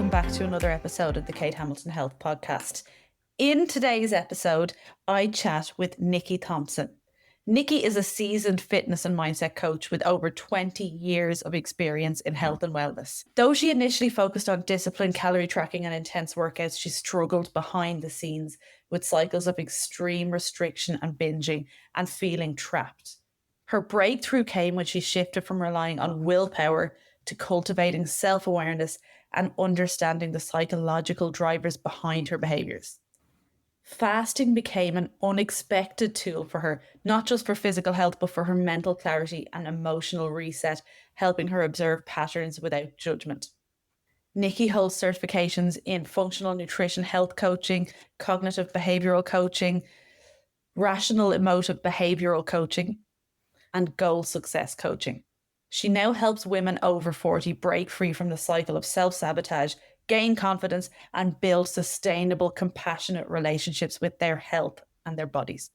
welcome back to another episode of the Kate Hamilton Health Podcast. In today's episode, I chat with Nicki Thompson. Nikki is a seasoned fitness and mindset coach with over 20 years of experience in health and wellness. Though she initially focused on discipline, calorie tracking, and intense workouts, she struggled behind the scenes with cycles of extreme restriction and binging and feeling trapped. Her breakthrough came when she shifted from relying on willpower to cultivating self-awareness and understanding the psychological drivers behind her behaviors. Fasting became an unexpected tool for her, not just for physical health, but for her mental clarity and emotional reset, helping her observe patterns without judgment. Nikki holds certifications in functional nutrition health coaching, cognitive behavioral coaching, rational emotive behavioral coaching, and goal success coaching. She now helps women over 40 break free from the cycle of self-sabotage, gain confidence, and build sustainable, compassionate relationships with their health and their bodies.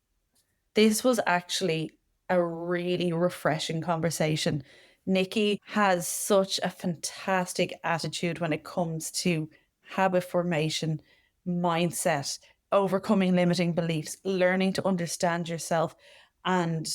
This was actually a really refreshing conversation. Nikki has such a fantastic attitude when it comes to habit formation, mindset, overcoming limiting beliefs, learning to understand yourself, and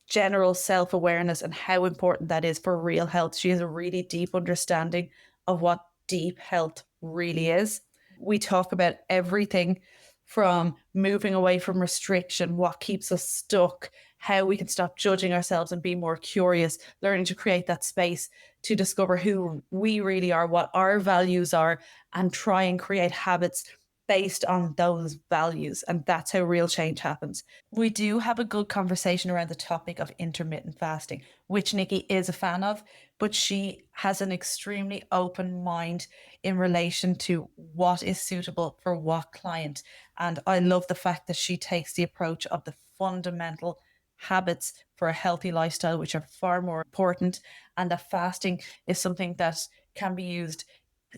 general self-awareness and how important that is for real health. She has a really deep understanding of what deep health really is. We talk about everything from moving away from restriction, what keeps us stuck, how we can stop judging ourselves and be more curious, learning to create that space to discover who we really are, what our values are, and try and create habits based on those values. And that's how real change happens. We do have a good conversation around the topic of intermittent fasting, which Nikki is a fan of, but she has an extremely open mind in relation to what is suitable for what client. And I love the fact that she takes the approach of the fundamental habits for a healthy lifestyle, which are far more important, and that fasting is something that can be used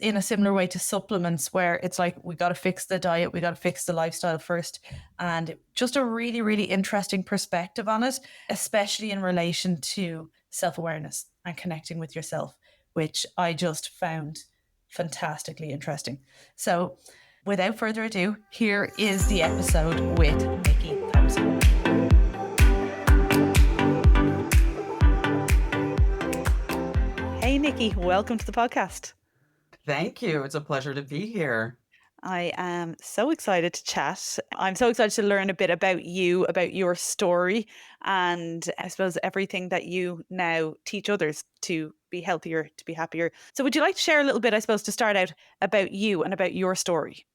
in a similar way to supplements, where it's like, we got to fix the diet, we got to fix the lifestyle first. And just a really, really interesting perspective on it, especially in relation to self-awareness and connecting with yourself, which I just found fantastically interesting. So without further ado, here is the episode with Nicki Thompson. Hey, Nikki, welcome to the podcast. Thank you. It's a pleasure to be here. I am so excited to chat. I'm so excited to learn a bit about you, about your story, and I suppose everything that you now teach others to be healthier, to be happier. So would you like to share a little bit, I suppose, to start out about you and about your story?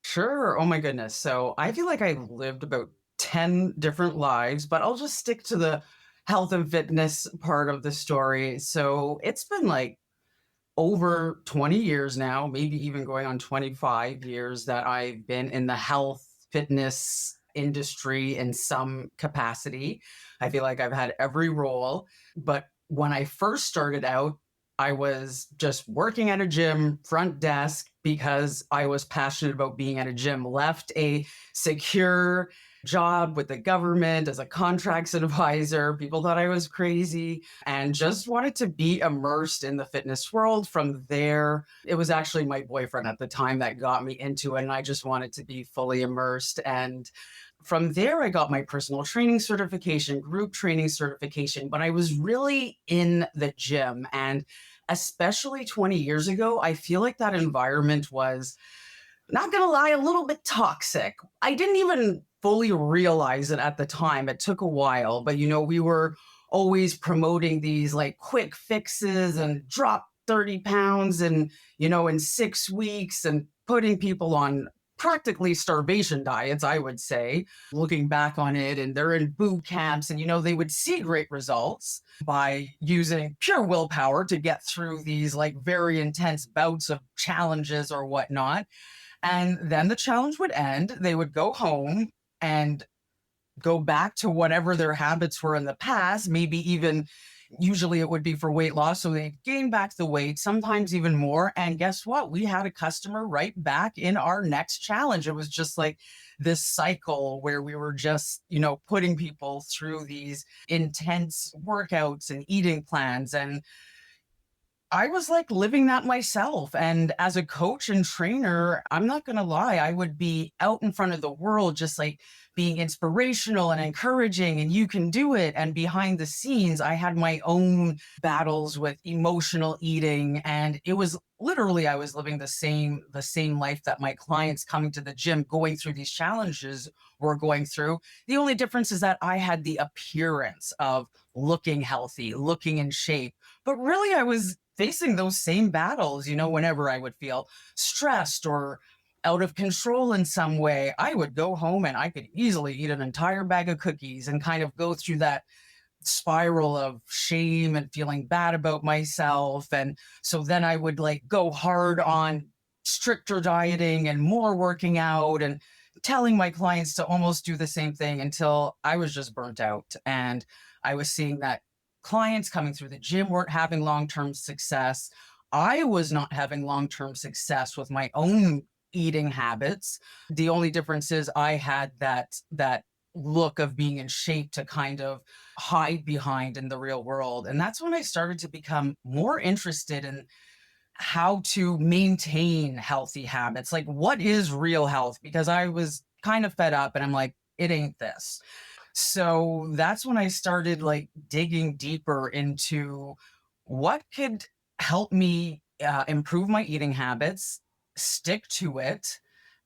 Sure. Oh my goodness. So I feel like I've lived about 10 different lives, but I'll just stick to the health and fitness part of the story. So it's been like over 20 years now, maybe even going on 25 years that I've been in the health fitness industry in some capacity. I feel like I've had every role, but when I first started out, I was just working at a gym, front desk, because I was passionate about being at a gym, left a secure job with the government as a contracts advisor. People thought I was crazy and just wanted to be immersed in the fitness world. From there, it was actually my boyfriend at the time that got me into it, and I just wanted to be fully immersed. And from there, I got my personal training certification, group training certification, but I was really in the gym. And especially 20 years ago, I feel like that environment was, not gonna lie, a little bit toxic. I didn't even fully realize it at the time. It took a while, but we were always promoting these like quick fixes and drop 30 pounds and, in 6 weeks, and putting people on practically starvation diets, I would say, looking back on it. And they're in boot camps and, they would see great results by using pure willpower to get through these like very intense bouts of challenges or whatnot. And then the challenge would end. They would go home and go back to whatever their habits were in the past, maybe even, usually it would be for weight loss. So they gain back the weight, sometimes even more. And guess what? We had a customer right back in our next challenge. It was just like this cycle where we were just, putting people through these intense workouts and eating plans. And I was like living that myself. And as a coach and trainer, I'm not going to lie, I would be out in front of the world, just like being inspirational and encouraging, and you can do it. And behind the scenes, I had my own battles with emotional eating. And it was literally, I was living the same life that my clients coming to the gym, going through these challenges were going through. The only difference is that I had the appearance of looking healthy, looking in shape, but really, I was facing those same battles, whenever I would feel stressed or out of control in some way. I would go home and I could easily eat an entire bag of cookies and kind of go through that spiral of shame and feeling bad about myself. And so then I would like go hard on stricter dieting and more working out and telling my clients to almost do the same thing until I was just burnt out. And I was seeing that clients coming through the gym weren't having long term success. I was not having long term success with my own eating habits. The only difference is I had that look of being in shape to kind of hide behind in the real world. And that's when I started to become more interested in how to maintain healthy habits. Like, what is real health? Because I was kind of fed up and I'm like, it ain't this. So that's when I started like digging deeper into what could help me improve my eating habits, stick to it.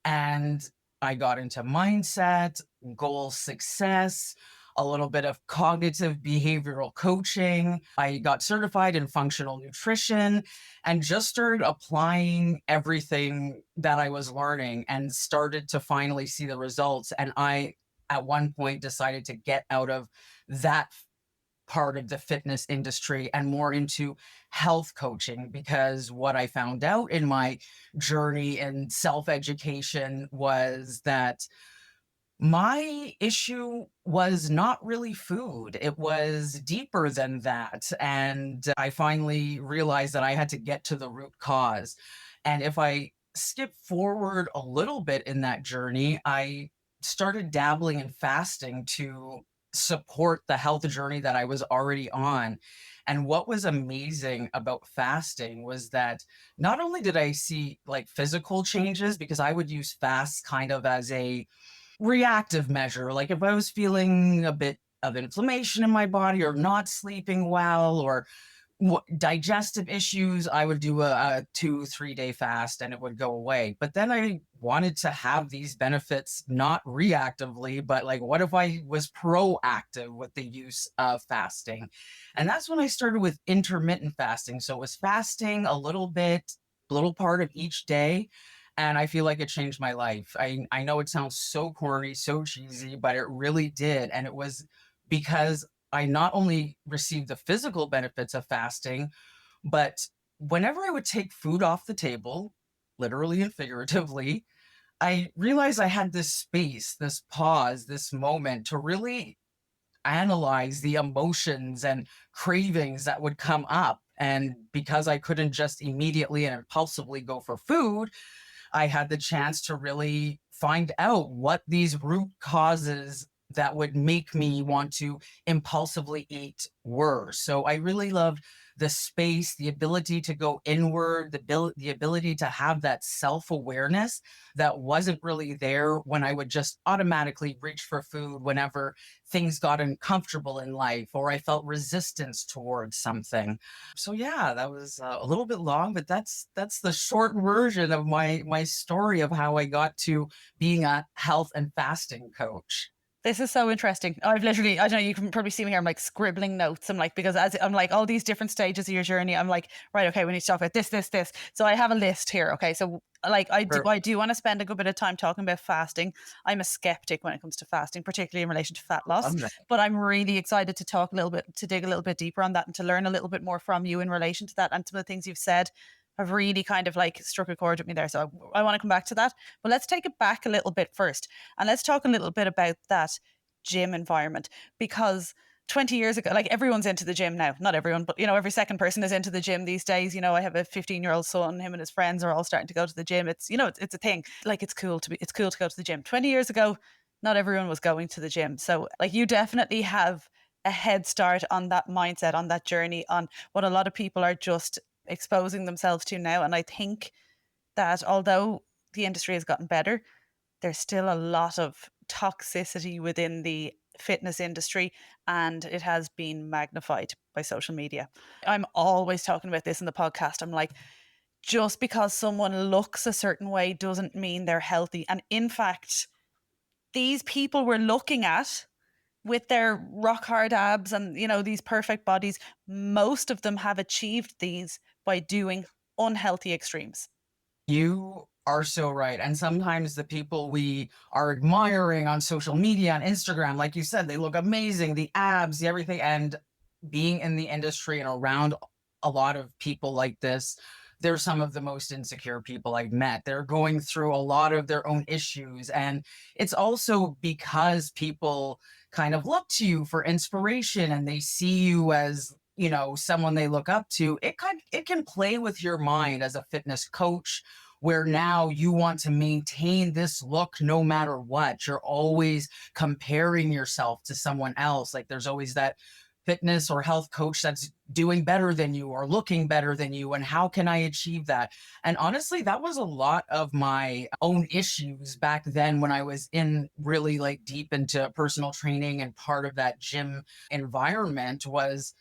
And I got into mindset, goal success, a little bit of cognitive behavioral coaching. I got certified in functional nutrition and just started applying everything that I was learning and started to finally see the results. And I, at one point, decided to get out of that part of the fitness industry and more into health coaching, because what I found out in my journey in self education was that my issue was not really food. It was deeper than that. And I finally realized that I had to get to the root cause. And if I skip forward a little bit in that journey, I started dabbling in fasting to support the health journey that I was already on. And what was amazing about fasting was that not only did I see like physical changes, because I would use fast kind of as a reactive measure. Like if I was feeling a bit of inflammation in my body or not sleeping well or digestive issues, I would do a 2, 3 day fast and it would go away. But then I wanted to have these benefits not reactively, but like, what if I was proactive with the use of fasting? And that's when I started with intermittent fasting. So it was fasting a little bit, little part of each day. And I feel like it changed my life. I know it sounds so corny, so cheesy, but it really did. And it was because I not only received the physical benefits of fasting, but whenever I would take food off the table, literally and figuratively, I realized I had this space, this pause, this moment to really analyze the emotions and cravings that would come up. And because I couldn't just immediately and impulsively go for food, I had the chance to really find out what these root causes that would make me want to impulsively eat were. So I really loved the space, the ability to go inward, the ability to have that self awareness that wasn't really there when I would just automatically reach for food whenever things got uncomfortable in life or I felt resistance towards something. So yeah, that was a little bit long, but that's the short version of my story of how I got to being a health and fasting coach. This is so interesting. I've literally, I don't know, you can probably see me here. I'm like scribbling notes. I'm like, because as I'm like all these different stages of your journey, I'm like, right, okay, we need to talk about this, this, this. So I have a list here. Okay. So like I do want to spend a good bit of time talking about fasting. I'm a skeptic when it comes to fasting, particularly in relation to fat loss. Love that. But I'm really excited to talk a little bit, to dig a little bit deeper on that and to learn a little bit more from you in relation to that. And some of the things you've said have really kind of like struck a chord with me there. So I want to come back to that. But let's take it back a little bit first. And let's talk a little bit about that gym environment, because 20 years ago, like everyone's into the gym now, not everyone, but every second person is into the gym these days. I have a 15-year-old son, him and his friends are all starting to go to the gym. It's it's a thing. Like it's cool to go to the gym. 20 years ago, not everyone was going to the gym. So like you definitely have a head start on that mindset, on that journey, on what a lot of people are just exposing themselves to now. And I think that although the industry has gotten better, there's still a lot of toxicity within the fitness industry, and it has been magnified by social media. I'm always talking about this in the podcast. I'm like, just because someone looks a certain way doesn't mean they're healthy. And in fact, these people we're looking at with their rock hard abs and, these perfect bodies, most of them have achieved these by doing unhealthy extremes. You are so right. And sometimes the people we are admiring on social media, on Instagram, like you said, they look amazing, the abs, the everything. And being in the industry and around a lot of people like this, they're some of the most insecure people I've met. They're going through a lot of their own issues. And it's also because people kind of look to you for inspiration and they see you as, someone they look up to. It can play with your mind as a fitness coach, where now you want to maintain this look no matter what. You're always comparing yourself to someone else. Like there's always that fitness or health coach that's doing better than you or looking better than you. And how can I achieve that? And honestly, that was a lot of my own issues back then when I was in really like deep into personal training, and part of that gym environment was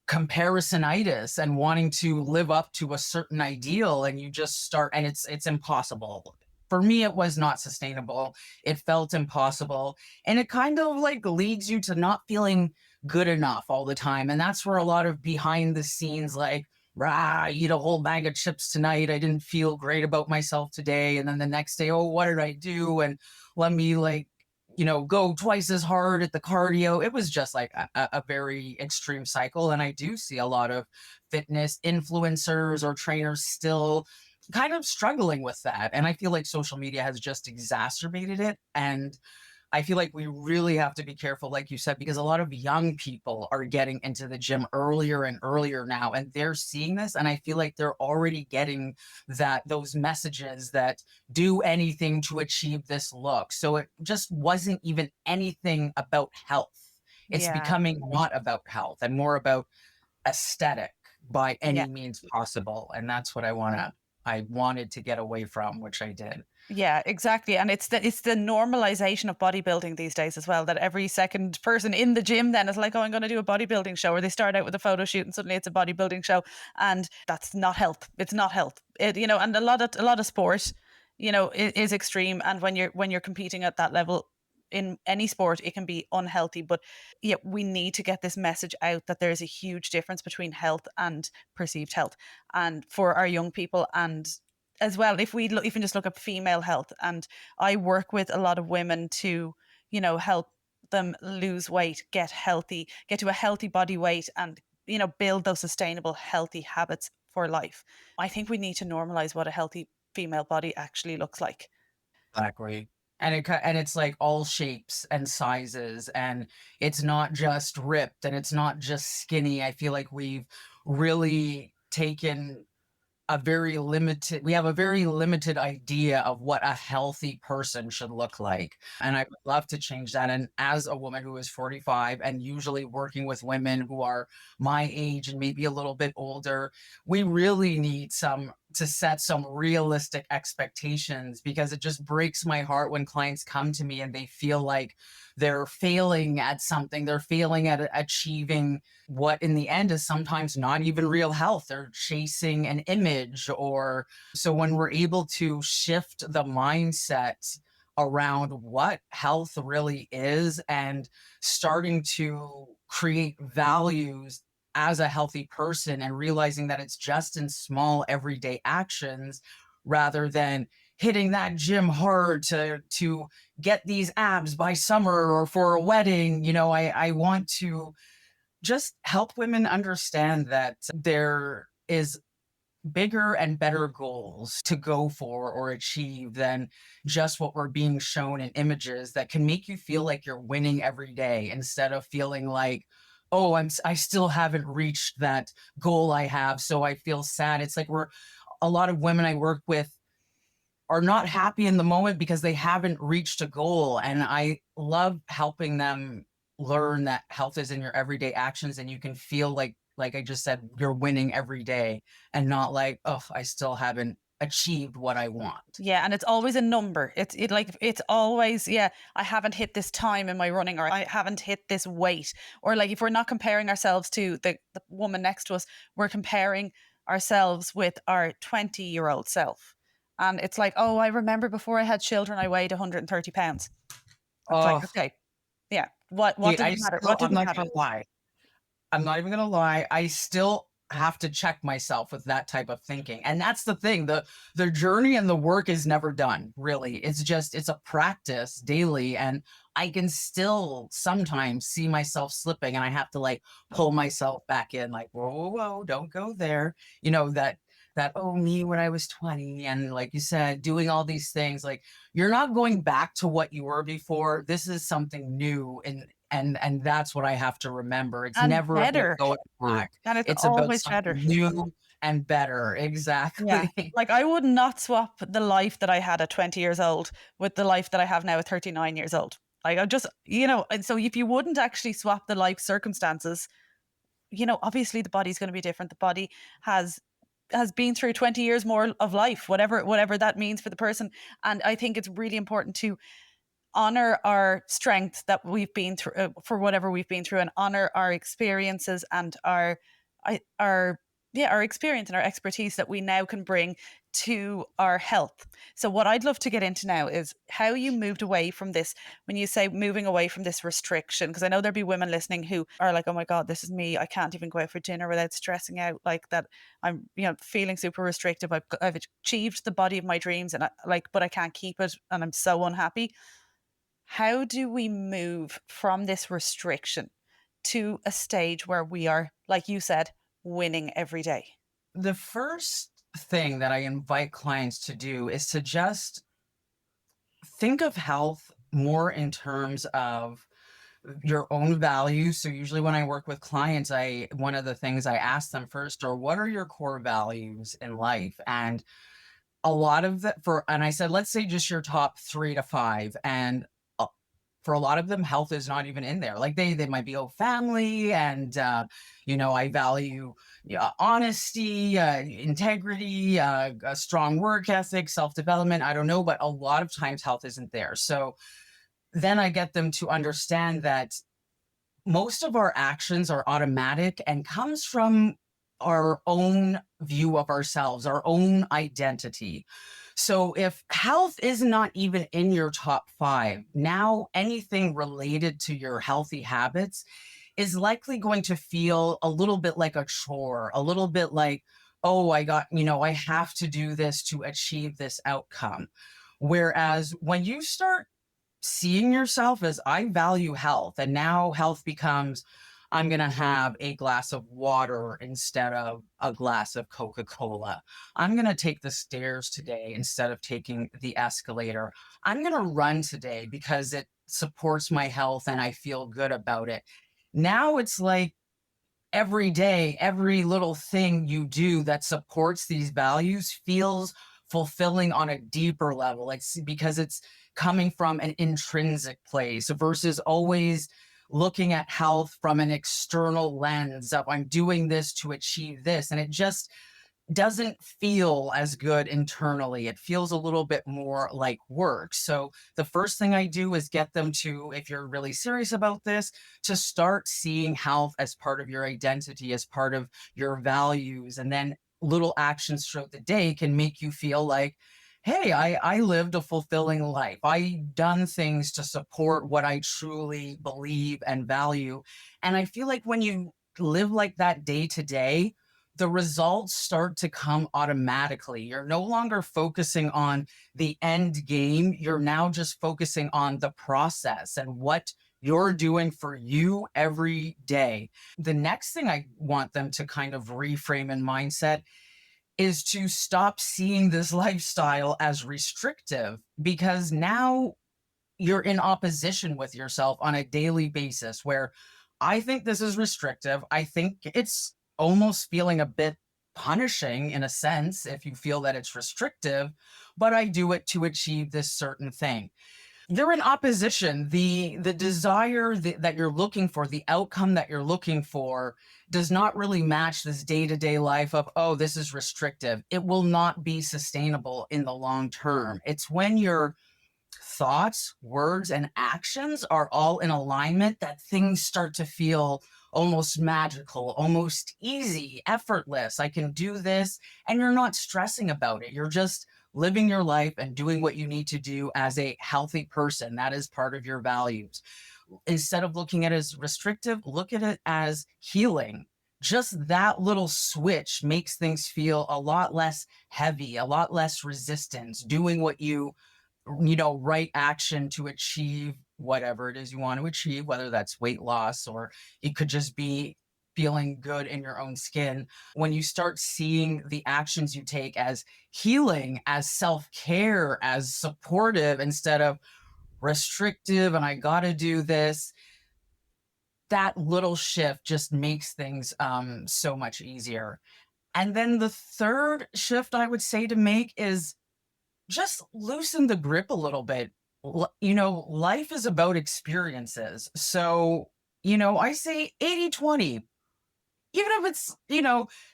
comparisonitis and wanting to live up to a certain ideal, and you just start, and it's impossible. For me, it was not sustainable. It felt impossible, and it kind of like leads you to not feeling good enough all the time. And that's where a lot of behind the scenes, like, rah, eat a whole bag of chips tonight, I didn't feel great about myself today, and then the next day, oh, what did I do? And let me like, go twice as hard at the cardio. It was just like a very extreme cycle. And I do see a lot of fitness influencers or trainers still kind of struggling with that. And I feel like social media has just exacerbated it. And I feel like we really have to be careful, like you said, because a lot of young people are getting into the gym earlier and earlier now, and they're seeing this. And I feel like they're already getting those messages that do anything to achieve this look. So it just wasn't even anything about health. It's Yeah. becoming not about health and more about aesthetic by Yeah. any means possible. And that's what I wanted to get away from, which I did. Yeah, exactly. And it's the normalization of bodybuilding these days as well, that every second person in the gym then is like, oh, I'm going to do a bodybuilding show, or they start out with a photo shoot and suddenly it's a bodybuilding show. And that's not health. It's not health. And a lot of sport, is extreme. And when you're competing at that level in any sport, it can be unhealthy. But yeah, we need to get this message out that there's a huge difference between health and perceived health. And for our young people, and as well, if we even just look at female health, and I work with a lot of women to, help them lose weight, get healthy, get to a healthy body weight, and build those sustainable healthy habits for life. I think we need to normalize what a healthy female body actually looks like. Exactly. And it's like all shapes and sizes, and it's not just ripped and it's not just skinny. I feel like we've really taken we have a very limited idea of what a healthy person should look like. And I would love to change that. And as a woman who is 45 and usually working with women who are my age and maybe a little bit older, we really need to set some realistic expectations, because it just breaks my heart when clients come to me and they feel like they're failing at something. They're failing at achieving what in the end is sometimes not even real health. They're chasing an image. Or so when we're able to shift the mindset around what health really is, and starting to create values as a healthy person, and realizing that it's just in small everyday actions, rather than hitting that gym hard to get these abs by summer or for a wedding. I want to just help women understand that there is bigger and better goals to go for or achieve than just what we're being shown in images that can make you feel like you're winning every day, instead of feeling like, oh, I still haven't reached that goal I have, so I feel sad. It's like a lot of women I work with are not happy in the moment because they haven't reached a goal. And I love helping them learn that health is in your everyday actions, and you can feel like like I just said, you're winning every day and not like, oh, I still haven't achieved what I want. Yeah, and it's always a number. It's always, yeah, I haven't hit this time in my running, or I haven't hit this weight. Or like if we're not comparing ourselves to the woman next to us, we're comparing ourselves with our 20-year-old self. And it's like, oh, I remember before I had children, I weighed 130 pounds. It's like, Oh, okay, yeah. What see, does it matter? What does I'm it not matter? gonna lie. I'm not even gonna lie, I still have to check myself with that type of thinking. And that's the thing, the journey and the work is never done, really. It's a practice daily, and I can still sometimes see myself slipping, and I have to like pull myself back in, like, whoa, whoa, whoa, don't go there. That oh me when I was 20, and like you said, doing all these things, like you're not going back to what you were before. This is something new, and that's what I have to remember. It's And never about better. going back. And it's It's about always better. something new and better. Yeah. Exactly. Like I would not swap the life that I had at 20 years old with the life that I have now at 39 years old. Like I just, and so if you wouldn't actually swap the life circumstances, obviously the body's going to be different. The body has has been through 20 years more of life, whatever that means for the person. And I think it's really important to honor our strength that we've been through for whatever we've been through, and honor our experiences and our yeah, our experience and our expertise that we now can bring to our health. So what I'd love to get into now is how you moved away from this, when you say moving away from this restriction, because I know there'll be women listening who are like, oh my god, this is me, I can't even go out for dinner without stressing out, like that I'm feeling super restrictive, I've achieved the body of my dreams, and but I can't keep it and I'm so unhappy. How do we move from this restriction to a stage where we are, like you said, winning every day? The first thing that I invite clients to do is to just think of health more in terms of your own values. So usually when I work with clients, I one of the things I ask them first are what are your core values in life? And a lot of that for and I said, let's say just your top 3 to 5, and, uh, for a lot of them, health is not even in there. Like, they might be, "Oh, family, and, I value, yeah, honesty, integrity, a strong work ethic, self-development," I don't know, but a lot of times health isn't there. So, then I get them to understand that most of our actions are automatic and comes from our own view of ourselves, our own identity. So if health is not even in your top 5, now anything related to your healthy habits is likely going to feel a little bit like a chore, a little bit like, oh, I have to do this to achieve this outcome. Whereas when you start seeing yourself as I value health, and now health becomes I'm going to have a glass of water instead of a glass of Coca-Cola. I'm going to take the stairs today instead of taking the escalator. I'm going to run today because it supports my health and I feel good about it. Now it's like every day, every little thing you do that supports these values feels fulfilling on a deeper level. It's because it's coming from an intrinsic place versus always looking at health from an external lens of I'm doing this to achieve this. And it just doesn't feel as good internally. It feels a little bit more like work. So the first thing I do is get them to, if you're really serious about this, to start seeing health as part of your identity, as part of your values. And then little actions throughout the day can make you feel like, hey, I lived a fulfilling life. I done things to support what I truly believe and value. And I feel like when you live like that day to day, the results start to come automatically. You're no longer focusing on the end game. You're now just focusing on the process and what you're doing for you every day. The next thing I want them to kind of reframe in mindset is to stop seeing this lifestyle as restrictive, because now you're in opposition with yourself on a daily basis where I think this is restrictive. I think it's almost feeling a bit punishing in a sense if you feel that it's restrictive, but I do it to achieve this certain thing. They're in opposition. The desire that you're looking for, the outcome that you're looking for, does not really match this day-to-day life of, oh, this is restrictive. It will not be sustainable in the long term. It's when your thoughts, words, and actions are all in alignment that things start to feel almost magical, almost easy, effortless. I can do this, and you're not stressing about it. You're just living your life and doing what you need to do as a healthy person. That is part of your values. Instead of looking at it as restrictive, look at it as healing. Just that little switch makes things feel a lot less heavy, a lot less resistance, doing what right action to achieve whatever it is you want to achieve, whether that's weight loss or it could just be feeling good in your own skin. When you start seeing the actions you take as healing, as self-care, as supportive instead of restrictive and I got to do this, that little shift just makes things so much easier. And then the third shift I would say to make is just loosen the grip a little bit. Life is about experiences. So, I say 80-20. Even if it's,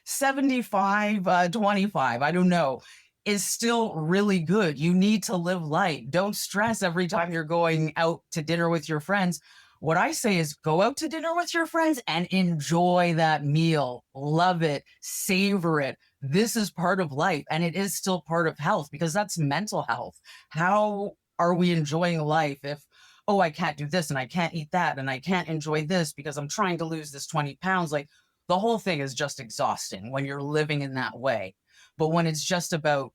75, 25, I don't know, is still really good. You need to live light. Don't stress every time you're going out to dinner with your friends. What I say is go out to dinner with your friends and enjoy that meal. Love it, savor it. This is part of life and it is still part of health because that's mental health. How are we enjoying life if, oh, I can't do this and I can't eat that and I can't enjoy this because I'm trying to lose this 20 pounds? Like, the whole thing is just exhausting when you're living in that way. But when it's just about,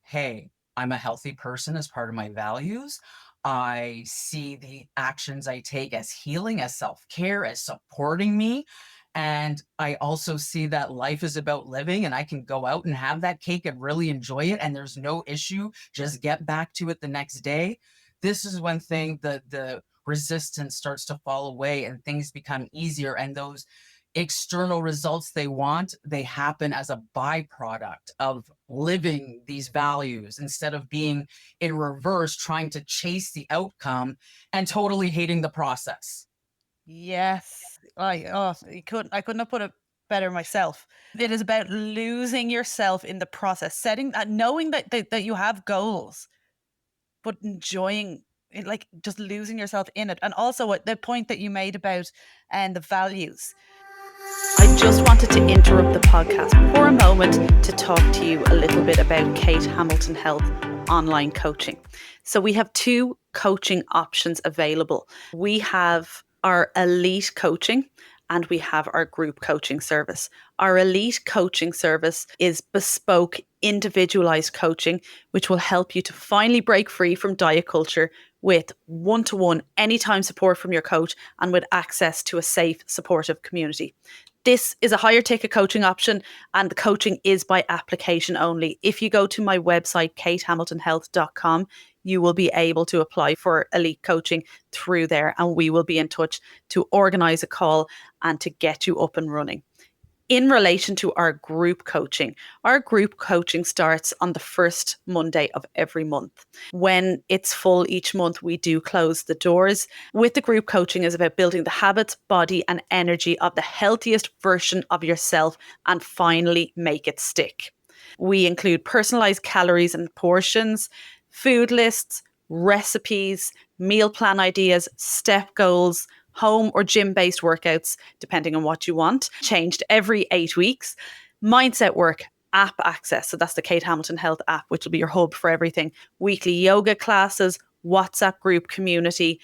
hey, I'm a healthy person as part of my values. I see the actions I take as healing, as self-care, as supporting me. And I also see that life is about living and I can go out and have that cake and really enjoy it. And there's no issue. Just get back to it the next day. This is when the resistance starts to fall away and things become easier. And those external results they want, they happen as a byproduct of living these values instead of being in reverse, trying to chase the outcome and totally hating the process. Yes. I couldn't have put it better myself. It is about losing yourself in the process, setting that, knowing that you have goals, but enjoying it, like just losing yourself in it. And also what the point that you made about and the values. I just wanted to interrupt the podcast for a moment to talk to you a little bit about Kate Hamilton Health online coaching. So we have two coaching options available. We have our elite coaching and we have our group coaching service. Our elite coaching service is bespoke, individualized coaching, which will help you to finally break free from diet culture with one-to-one anytime support from your coach and with access to a safe, supportive community. This is a higher ticket coaching option and the coaching is by application only. If you go to my website, katehamiltonhealth.com, you will be able to apply for elite coaching through there and we will be in touch to organize a call and to get you up and running. In relation to our group coaching starts on the first Monday of every month. When it's full each month, we do close the doors. With the group coaching is about building the habits, body, and energy of the healthiest version of yourself and finally make it stick. We include personalized calories and portions, food lists, recipes, meal plan ideas, step goals, home or gym-based workouts, depending on what you want, changed every 8 weeks. Mindset work, app access. So that's the Kate Hamilton Health app, which will be your hub for everything. Weekly yoga classes, WhatsApp group community,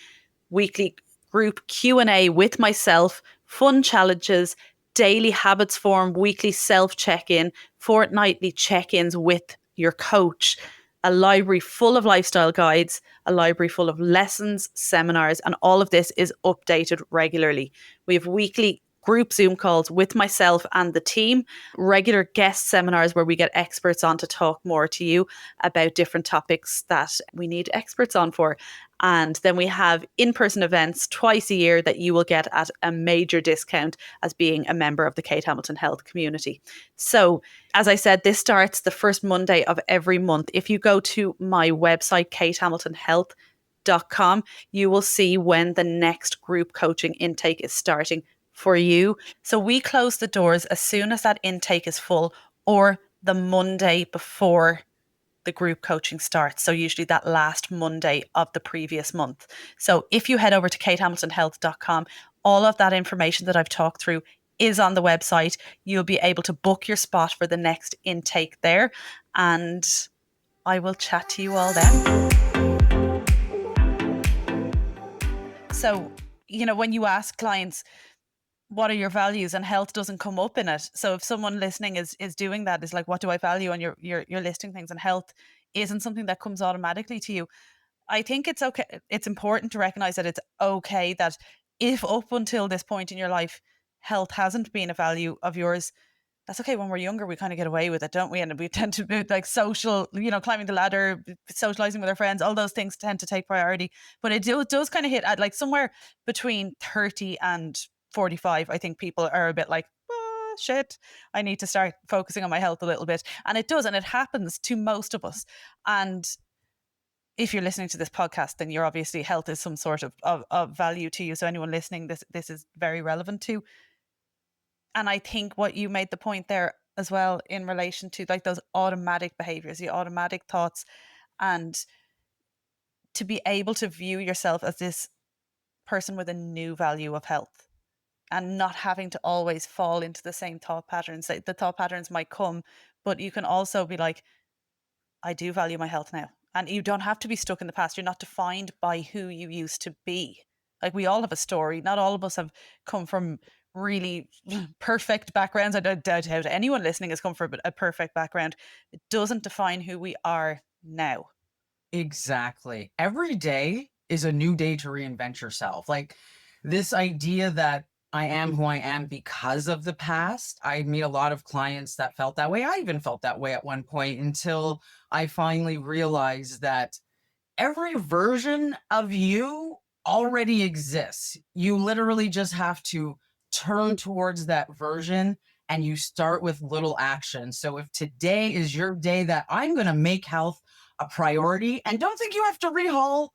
weekly group Q&A with myself, fun challenges, daily habits form, weekly self check-in, fortnightly check-ins with your coach, a library full of lifestyle guides, a library full of lessons, seminars, and all of this is updated regularly. We have weekly group Zoom calls with myself and the team, regular guest seminars where we get experts on to talk more to you about different topics that we need experts on for. And then we have in-person events twice a year that you will get at a major discount as being a member of the Kate Hamilton Health community. So, as I said, this starts the first Monday of every month. If you go to my website, katehamiltonhealth.com, self-sabotage.com, you will see when the next group coaching intake is starting for you. So we close the doors as soon as that intake is full, or the Monday before the group coaching starts. So usually that last Monday of the previous month. So if you head over to katehamiltonhealth.com, all of that information that I've talked through is on the website. You'll be able to book your spot for the next intake there. And I will chat to you all then. So, when you ask clients, what are your values, and health doesn't come up in it. So if someone listening is doing that, is like, what do I value? And you're listing things, and health isn't something that comes automatically to you. I think it's okay. It's important to recognize that it's okay that if up until this point in your life, health hasn't been a value of yours, that's okay. When we're younger, we kind of get away with it, don't we? And we tend to be like social, climbing the ladder, socializing with our friends, all those things tend to take priority. But it does kind of hit at like somewhere between 30 and 45. I think people are a bit like, shit, I need to start focusing on my health a little bit. And it does. And it happens to most of us. And if you're listening to this podcast, then you're obviously, health is some sort of value to you. So anyone listening, this is very relevant to. And I think what you made the point there as well, in relation to like those automatic behaviors, the automatic thoughts, and to be able to view yourself as this person with a new value of health, and not having to always fall into the same thought patterns. Like, the thought patterns might come, but you can also be like, I do value my health now. And you don't have to be stuck in the past. You're not defined by who you used to be. Like, we all have a story. Not all of us have come from really perfect backgrounds. I don't doubt anyone listening has come from a perfect background. It doesn't define who we are now. Exactly. Every day is a new day to reinvent yourself. Like this idea that I am who I am because of the past. I meet a lot of clients that felt that way. I even felt that way at one point until I finally realized that every version of you already exists. You literally just have to turn towards that version, and you start with little actions. So if today is your day that I'm going to make health a priority, and don't think you have to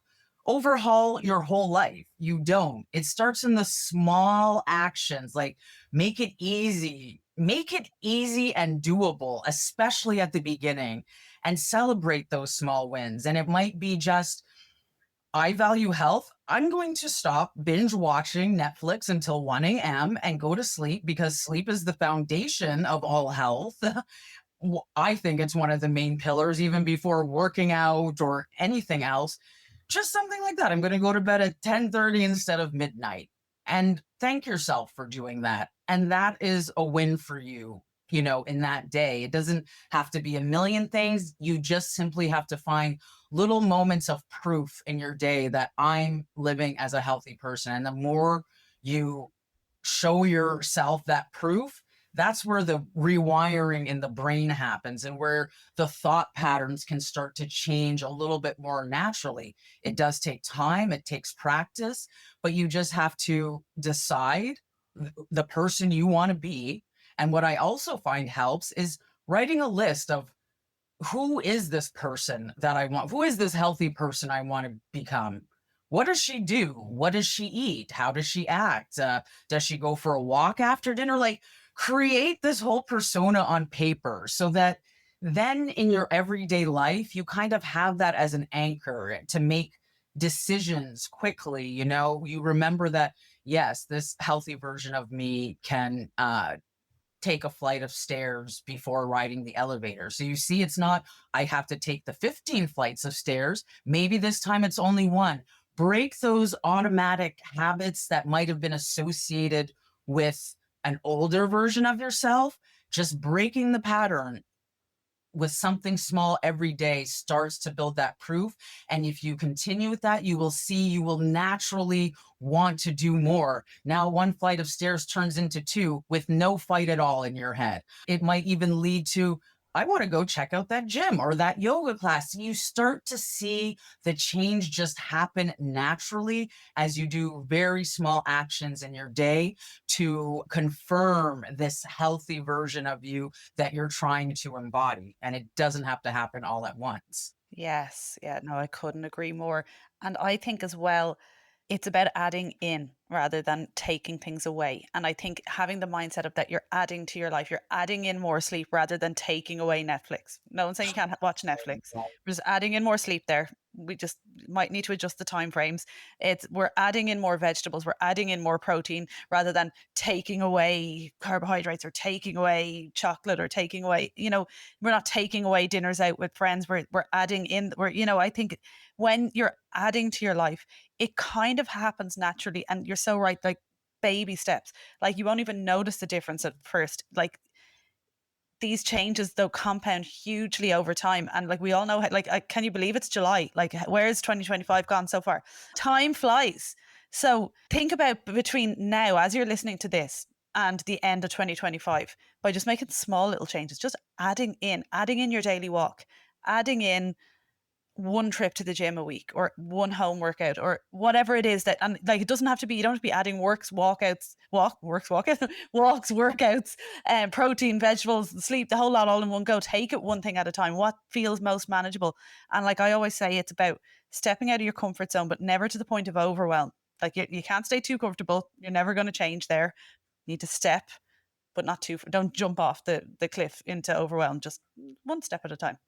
overhaul your whole life. You don't. It starts in the small actions, like make it easy and doable, especially at the beginning, and celebrate those small wins. And it might be just, I value health. I'm going to stop binge watching Netflix until 1 a.m. and go to sleep, because sleep is the foundation of all health. I think it's one of the main pillars, even before working out or anything else. Just something like that. I'm going to go to bed at 10:30 instead of midnight. And thank yourself for doing that. And that is a win for you, in that day. It doesn't have to be a million things. You just simply have to find little moments of proof in your day that I'm living as a healthy person. And the more you show yourself that proof, that's where the rewiring in the brain happens, and where the thought patterns can start to change a little bit more naturally. It does take time, it takes practice, but you just have to decide the person you want to be. And what I also find helps is writing a list of, who is this person that I want? Who is this healthy person I want to become? What does she do? What does she eat? How does she act? Does she go for a walk after dinner? Like, create this whole persona on paper, so that then in your everyday life, you kind of have that as an anchor to make decisions quickly. You remember that, yes, this healthy version of me can take a flight of stairs before riding the elevator. So you see, it's not, I have to take the 15 flights of stairs. Maybe this time it's only one. Break those automatic habits that might have been associated with an older version of yourself. Just breaking the pattern with something small every day starts to build that proof. And if you continue with that, you will see, you will naturally want to do more. Now, one flight of stairs turns into two with no fight at all in your head. It might even lead to, I want to go check out that gym or that yoga class. You start to see the change just happen naturally as you do very small actions in your day to confirm this healthy version of you that you're trying to embody. And it doesn't have to happen all at once. Yes. Yeah. No, I couldn't agree more. And I think as well, it's about adding in rather than taking things away. And I think having the mindset of that you're adding to your life, you're adding in more sleep rather than taking away Netflix. No one's saying you can't watch Netflix. We're just adding in more sleep there. We just might need to adjust the time frames. It's we're adding in more vegetables, we're adding in more protein rather than taking away carbohydrates or taking away chocolate or taking away, we're not taking away dinners out with friends. We're adding in I think when you're adding to your life, it kind of happens naturally. And you're so right, like baby steps. Like you won't even notice the difference at first. Like these changes though compound hugely over time. And like we all know, like can you believe it's July? Like where's 2025 gone so far? Time flies. So think about between now, as you're listening to this, and the end of 2025, by just making small little changes, just adding in your daily walk, adding in one trip to the gym a week or one home workout or whatever it is that, and like it doesn't have to be, you don't have to be adding walks, workouts, and protein, vegetables, sleep, the whole lot all in one go. Take it one thing at a time, what feels most manageable. And like I always say, it's about stepping out of your comfort zone, but never to the point of overwhelm. Like you can't stay too comfortable, you're never going to change there. You need to step, but not too, don't jump off the cliff into overwhelm, just one step at a time.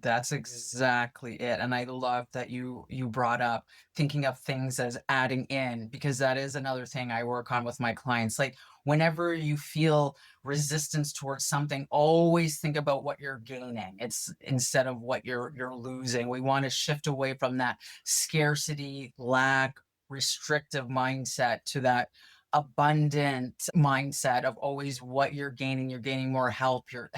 That's exactly it. And I love that you brought up thinking of things as adding in, because that is another thing I work on with my clients. Like whenever you feel resistance towards something, always think about what you're gaining. It's instead of what you're losing. We want to shift away from that scarcity, lack, restrictive mindset to that abundant mindset of always what you're gaining. You're gaining more health, you're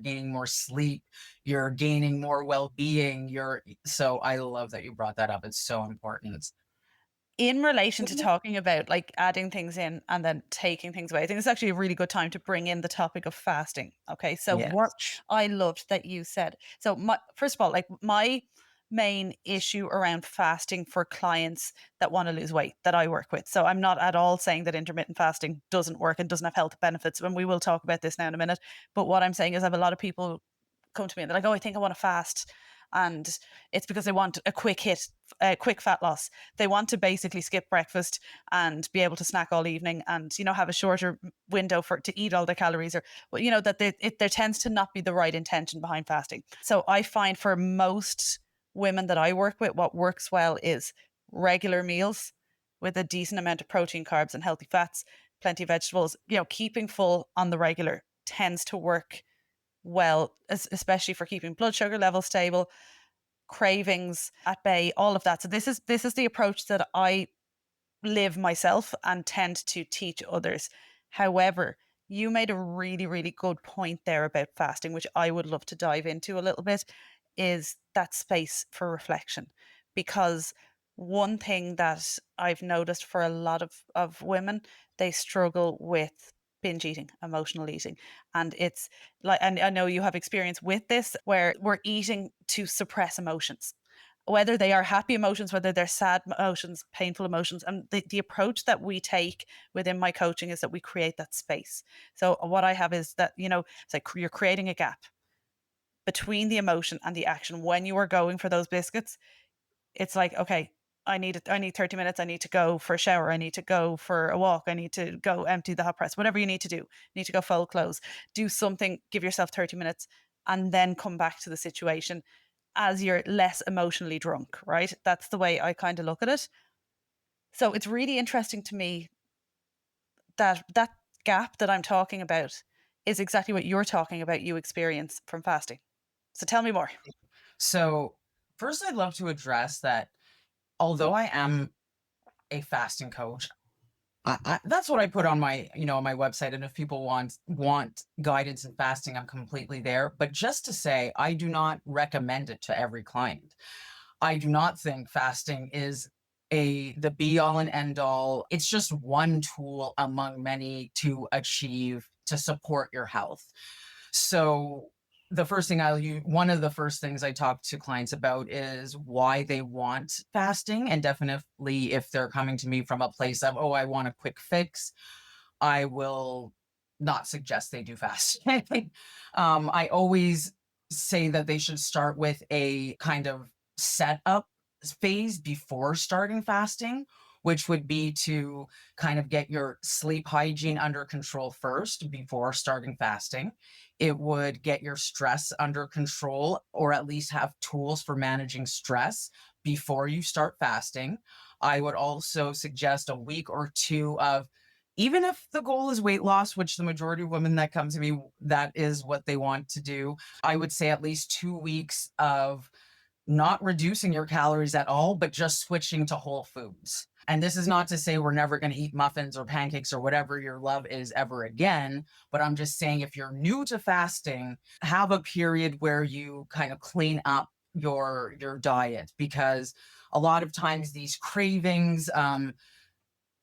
gaining more sleep, you're gaining more well-being. So I love that you brought that up. It's so important. In relation to talking about like adding things in and then taking things away, I think it's actually a really good time to bring in the topic of fasting. Okay. So what Yes. I loved that you said. So first of all, like my main issue around fasting for clients that want to lose weight that I work with. So I'm not at all saying that intermittent fasting doesn't work and doesn't have health benefits. And we will talk about this now in a minute. But what I'm saying is I have a lot of people come to me and they're like, "Oh, I think I want to fast." And it's because they want a quick fat loss. They want to basically skip breakfast and be able to snack all evening and, have a shorter window to eat all their calories, or, well, that there tends to not be the right intention behind fasting. So I find for most women that I work with, what works well is regular meals with a decent amount of protein, carbs, and healthy fats, plenty of vegetables, keeping full on the regular tends to work well, especially for keeping blood sugar levels stable, cravings at bay, all of that. So this is the approach that I live myself and tend to teach others. However, you made a really, really good point there about fasting, which I would love to dive into a little bit, is that space for reflection. Because one thing that I've noticed for a lot of women, they struggle with binge eating, emotional eating. And it's like, and I know you have experience with this, where we're eating to suppress emotions, whether they are happy emotions, whether they're sad emotions, painful emotions. And the approach that we take within my coaching is that we create that space. So what I have is that, it's like you're creating a gap between the emotion and the action. When you are going for those biscuits, it's like, okay, I need 30 minutes. I need to go for a shower. I need to go for a walk. I need to go empty the hot press, whatever you need to do. You need to go fold clothes, do something, give yourself 30 minutes, and then come back to the situation as you're less emotionally drunk, right? That's the way I kind of look at it. So it's really interesting to me that that gap that I'm talking about is exactly what you're talking about, you experience from fasting. So tell me more. So first, I'd love to address that although I am a fasting coach, that's what I put on my website. And if people want guidance in fasting, I'm completely there. But just to say, I do not recommend it to every client. I do not think fasting is the be all and end all. It's just one tool among many to support your health. So one of the first things I talk to clients about is why they want fasting. And definitely if they're coming to me from a place of, oh, I want a quick fix, I will not suggest they do fasting. I always say that they should start with a kind of setup phase before starting fasting, which would be to kind of get your sleep hygiene under control first before starting fasting. It would get your stress under control, or at least have tools for managing stress before you start fasting. I would also suggest a week or two of, even if the goal is weight loss, which the majority of women that come to me, that is what they want to do. I would say at least 2 weeks of not reducing your calories at all, but just switching to whole foods. And this is not to say we're never going to eat muffins or pancakes or whatever your love is ever again. But I'm just saying, if you're new to fasting, have a period where you kind of clean up your diet, because a lot of times these cravings,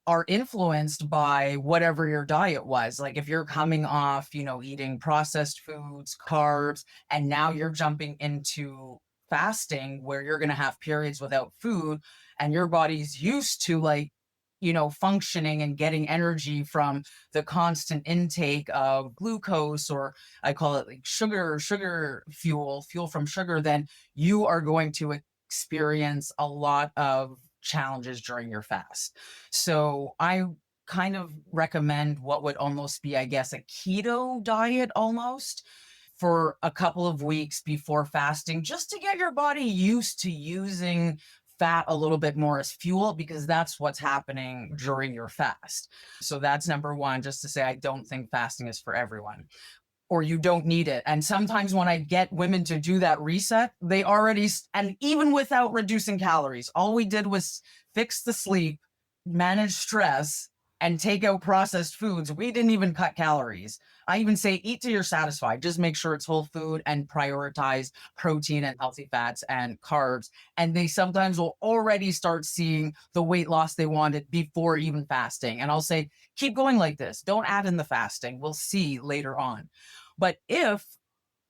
are influenced by whatever your diet was. Like if you're coming off, eating processed foods, carbs, and now you're jumping into fasting where you're going to have periods without food, and your body's used to, like, functioning and getting energy from the constant intake of glucose, or I call it like sugar fuel from sugar, then you are going to experience a lot of challenges during your fast. So I kind of recommend what would almost be, I guess, a keto diet almost, for a couple of weeks before fasting, just to get your body used to using fat a little bit more as fuel, because that's what's happening during your fast. So that's number one, just to say I don't think fasting is for everyone, or you don't need it. And sometimes when I get women to do that reset, they already, and even without reducing calories, all we did was fix the sleep, manage stress, and take out processed foods. We didn't even cut calories. I even say eat till you're satisfied. Just make sure it's whole food and prioritize protein and healthy fats and carbs. And they sometimes will already start seeing the weight loss they wanted before even fasting. And I'll say, keep going like this. Don't add in the fasting. We'll see later on. But if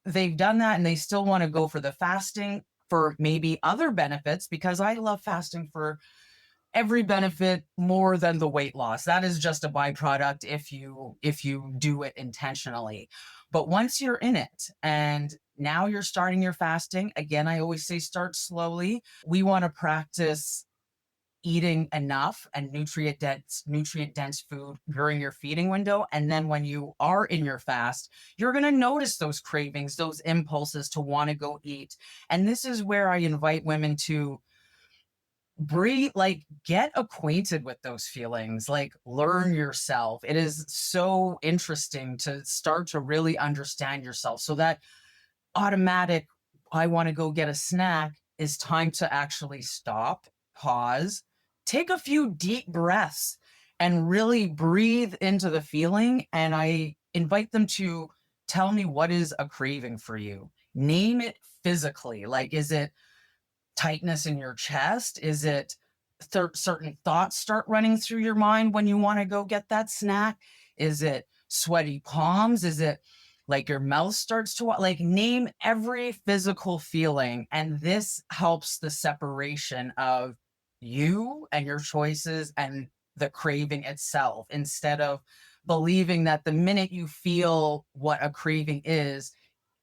they've done that and they still want to go for the fasting for maybe other benefits, because I love fasting for every benefit more than the weight loss. That is just a byproduct if you do it intentionally. But once you're in it and now you're starting your fasting, again, I always say start slowly. We want to practice eating enough and nutrient dense food during your feeding window. And then when you are in your fast, you're going to notice those cravings, those impulses to want to go eat. And this is where I invite women to breathe, like get acquainted with those feelings, like learn yourself. It is so interesting to start to really understand yourself, so that automatic, I want to go get a snack, is time to actually stop, pause, take a few deep breaths, and really breathe into the feeling. And I invite them to tell me, what is a craving for you? Name it physically. Like, is it tightness in your chest? Is it certain thoughts start running through your mind when you want to go get that snack? Is it sweaty palms? Is it like your mouth starts to like, name every physical feeling. And this helps the separation of you and your choices and the craving itself, instead of believing that the minute you feel what a craving is,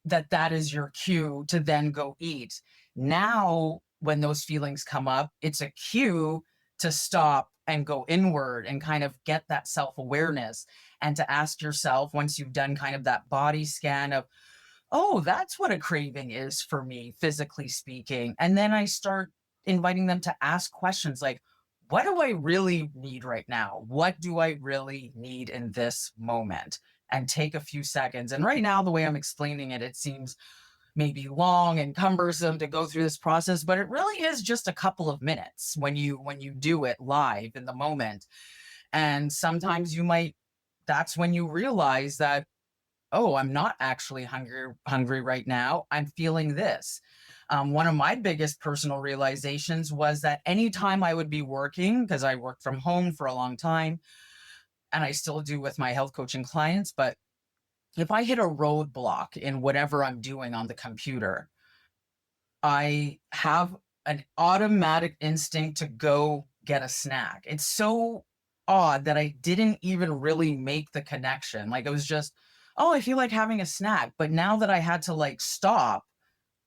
that is your cue to then go eat. Now, when those feelings come up, it's a cue to stop and go inward and kind of get that self awareness, and to ask yourself, once you've done kind of that body scan of, oh, that's what a craving is for me, physically speaking. And then I start inviting them to ask questions like, what do I really need right now? What do I really need in this moment? And take a few seconds. And right now, the way I'm explaining it, it seems maybe long and cumbersome to go through this process, but it really is just a couple of minutes when you do it live in the moment. And sometimes that's when you realize that, oh, I'm not actually hungry right now. I'm feeling this. One of my biggest personal realizations was that anytime I would be working, because I worked from home for a long time, and I still do with my health coaching clients, but if I hit a roadblock in whatever I'm doing on the computer, I have an automatic instinct to go get a snack. It's so odd that I didn't even really make the connection. Like, it was just, oh, I feel like having a snack. But now that I had to like stop,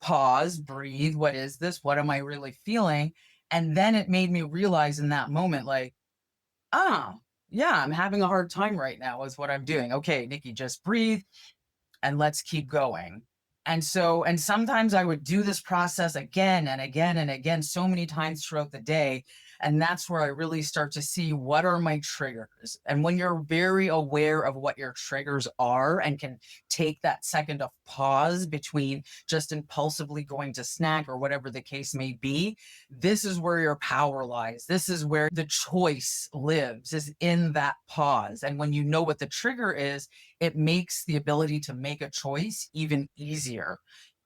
pause, breathe, what is this? What am I really feeling? And then it made me realize in that moment, like, ah, yeah, I'm having a hard time right now, is what I'm doing. Okay, Nikki, just breathe and let's keep going. And so, and sometimes I would do this process again and again and again, so many times throughout the day. And that's where I really start to see what are my triggers. And when you're very aware of what your triggers are and can take that second of pause between just impulsively going to snack or whatever the case may be, this is where your power lies. This is where the choice lives, is in that pause. And when you know what the trigger is, it makes the ability to make a choice even easier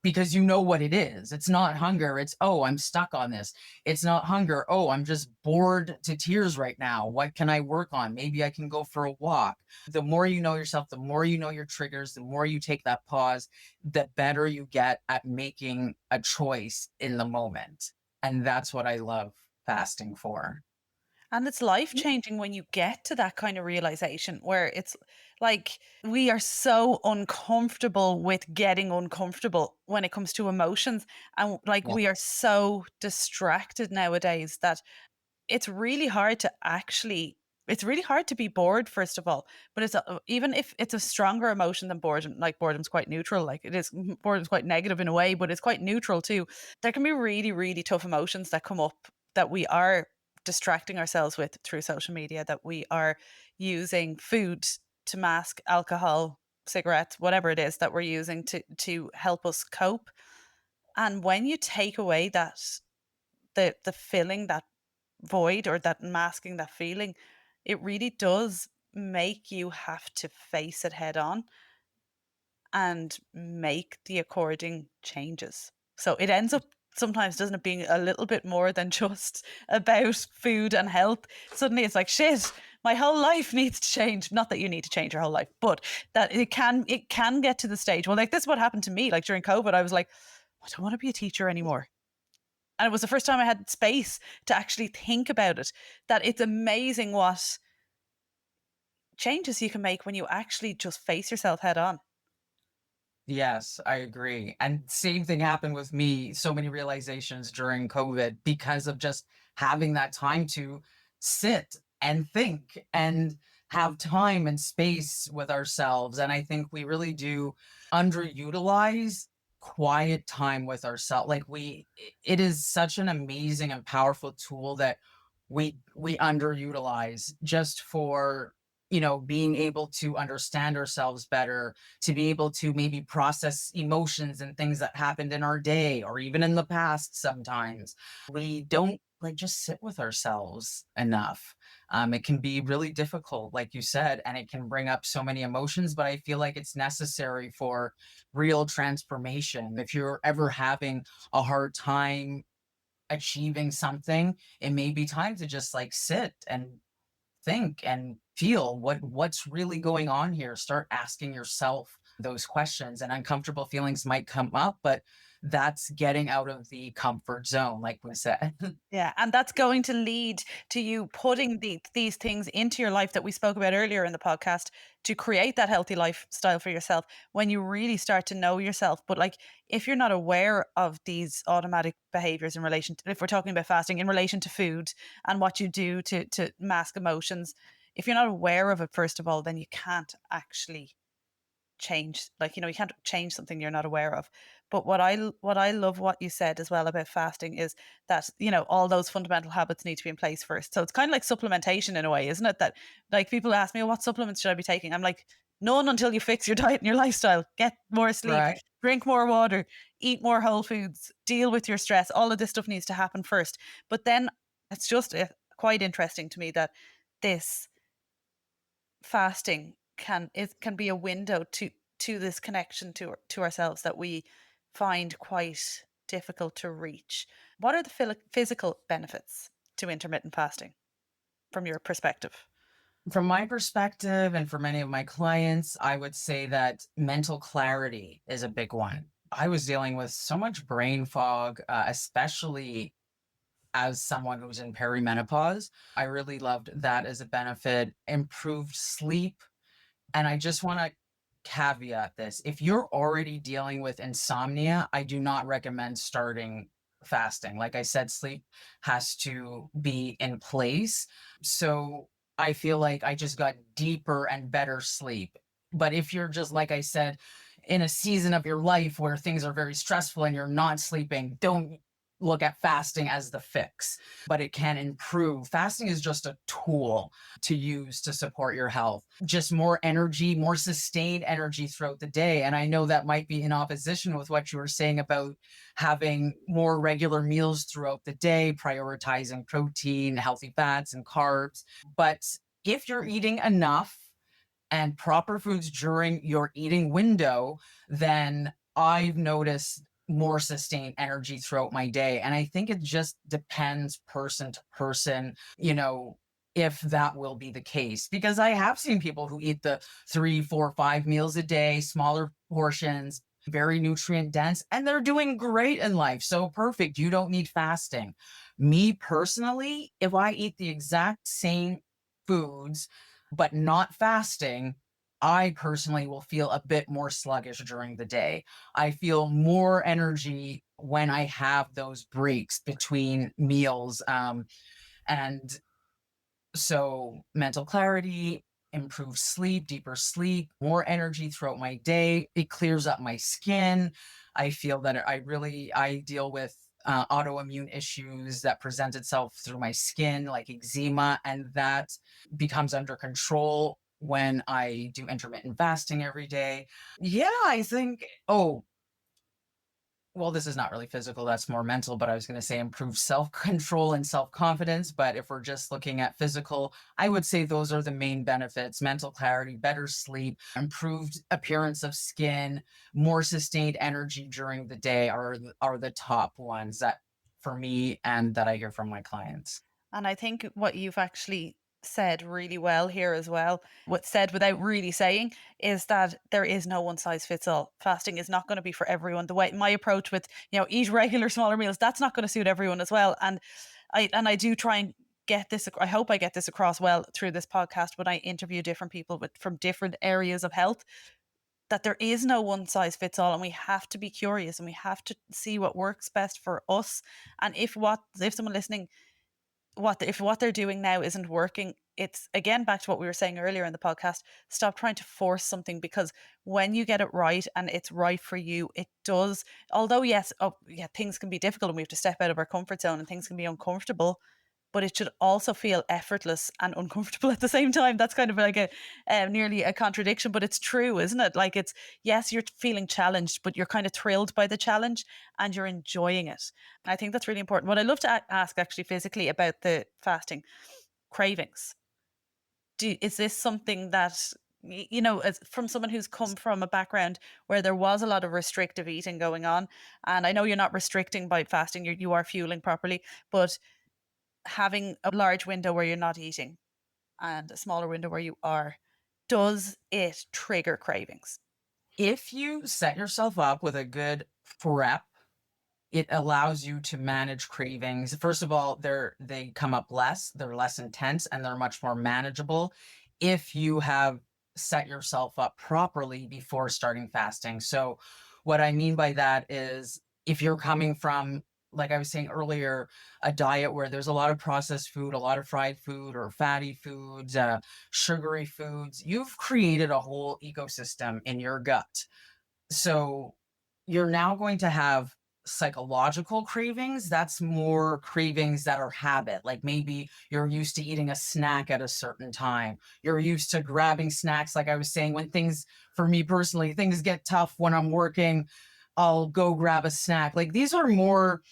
because you know what it is. It's not hunger. It's, oh, I'm stuck on this. It's not hunger. Oh, I'm just bored to tears right now. What can I work on? Maybe I can go for a walk. The more you know yourself, the more you know your triggers, the more you take that pause, the better you get at making a choice in the moment. And that's what I love fasting for. And it's life changing when you get to that kind of realization where it's like we are so uncomfortable with getting uncomfortable when it comes to emotions. And like Yeah. we are so distracted nowadays that it's really hard to actually it's really hard to be bored first of all, but even if it's a stronger emotion than boredom, like boredom's quite neutral, like it is boredom's quite negative in a way, but it's quite neutral too. There can be really really tough emotions that come up that we are distracting ourselves with through social media, that we are using food to mask, alcohol, cigarettes, whatever it is that we're using to help us cope. And when you take away that the filling, that void or that masking that feeling, it really does make you have to face it head on and make the according changes. So it ends up sometimes, doesn't it, being a little bit more than just about food and health. Suddenly it's like, shit, my whole life needs to change. Not that you need to change your whole life, but that it can get to the stage. Well, like this is what happened to me. Like during COVID, I was like, I don't want to be a teacher anymore. And it was the first time I had space to actually think about it. That it's amazing what changes you can make when you actually just face yourself head on. Yes, I agree. And same thing happened with me. So many realizations during COVID because of just having that time to sit and think and have time and space with ourselves. And I think we really do underutilize quiet time with ourselves. Like it is such an amazing and powerful tool that we underutilize just for, being able to understand ourselves better, to be able to maybe process emotions and things that happened in our day or even in the past sometimes. We don't like just sit with ourselves enough. It can be really difficult, like you said, and it can bring up so many emotions, but I feel like it's necessary for real transformation. If you're ever having a hard time achieving something, it may be time to just like sit and think and feel what's really going on here. Start asking yourself those questions, and uncomfortable feelings might come up, but that's getting out of the comfort zone, like we said. Yeah, and that's going to lead to you putting these things into your life that we spoke about earlier in the podcast to create that healthy lifestyle for yourself when you really start to know yourself. But like if you're not aware of these automatic behaviors in relation to, if we're talking about fasting in relation to food and what you do to mask emotions, if you're not aware of it first of all, then you can't actually change, like you can't change something you're not aware of. But what I love what you said as well about fasting is that all those fundamental habits need to be in place first. So it's kind of like supplementation in a way, isn't it? That like people ask me, what supplements should I be taking? I'm like, none until you fix your diet and your lifestyle. Get more sleep, Right. drink more water, eat more whole foods, deal with your stress. All of this stuff needs to happen first. But then it's just quite interesting to me that this fasting can be a window to this connection to ourselves that we find quite difficult to reach. What are the physical benefits to intermittent fasting from your perspective? From my perspective, and for many of my clients, I would say that mental clarity is a big one. I was dealing with so much brain fog, especially as someone who's in perimenopause. I really loved that as a benefit. Improved sleep. And I just want to caveat this. If you're already dealing with insomnia, I do not recommend starting fasting. Like I said, sleep has to be in place. So I feel like I just got deeper and better sleep. But if you're just, like I said, in a season of your life where things are very stressful and you're not sleeping, don't look at fasting as the fix, but it can improve. Fasting is just a tool to use to support your health. Just more energy, more sustained energy throughout the day. And I know that might be in opposition with what you were saying about having more regular meals throughout the day, prioritizing protein, healthy fats, and carbs. But if you're eating enough and proper foods during your eating window, then I've noticed more sustained energy throughout my day. And I think it just depends person to person, if that will be the case. Because I have seen people who eat the 3, 4, 5 meals a day, smaller portions, very nutrient dense, and they're doing great in life. So perfect. You don't need fasting. Me personally, if I eat the exact same foods, but not fasting, I personally will feel a bit more sluggish during the day. I feel more energy when I have those breaks between meals. And so mental clarity, improved sleep, deeper sleep, more energy throughout my day. It clears up my skin. I feel that I deal with autoimmune issues that present itself through my skin, like eczema, and that becomes under control when I do intermittent fasting every day. Yeah, I think, oh, well, this is not really physical, that's more mental, but I was going to say improve self control and self confidence. But if we're just looking at physical, I would say those are the main benefits: mental clarity, better sleep, improved appearance of skin, more sustained energy during the day are the top ones that for me and that I hear from my clients. And I think what you've actually said really well here as well, what's said without really saying, is that there is no one size fits all. Fasting is not going to be for everyone. The way my approach with, eat regular smaller meals, that's not going to suit everyone as well. And I do try and get this, I hope I get this across well through this podcast when I interview different people from different areas of health, that there is no one size fits all, and we have to be curious and we have to see what works best for us. And if someone listening, if what they're doing now isn't working, it's again back to what we were saying earlier in the podcast. Stop trying to force something, because when you get it right and it's right for you, it does. Although yes, oh yeah, things can be difficult and we have to step out of our comfort zone and things can be uncomfortable, but it should also feel effortless and uncomfortable at the same time. That's kind of like a nearly a contradiction, but it's true, isn't it? Like, it's, yes, you're feeling challenged, but you're kind of thrilled by the challenge and you're enjoying it. And I think that's really important. What I love to ask actually physically about the fasting, cravings. Is this something that, as from someone who's come from a background where there was a lot of restrictive eating going on, and I know you're not restricting by fasting, you are fueling properly, but having a large window where you're not eating and a smaller window where you are, does it trigger cravings? If you set yourself up with a good prep, it allows you to manage cravings. First of all, they come up less, they're less intense, and they're much more manageable if you have set yourself up properly before starting fasting. So what I mean by that is, if you're coming from, like I was saying earlier, a diet where there's a lot of processed food, a lot of fried food or fatty foods, sugary foods, you've created a whole ecosystem in your gut. So you're now going to have psychological cravings. That's more cravings that are habit. Like maybe you're used to eating a snack at a certain time. You're used to grabbing snacks. Like I was saying, when things, for me personally, things get tough when I'm working, I'll go grab a snack. Like these are more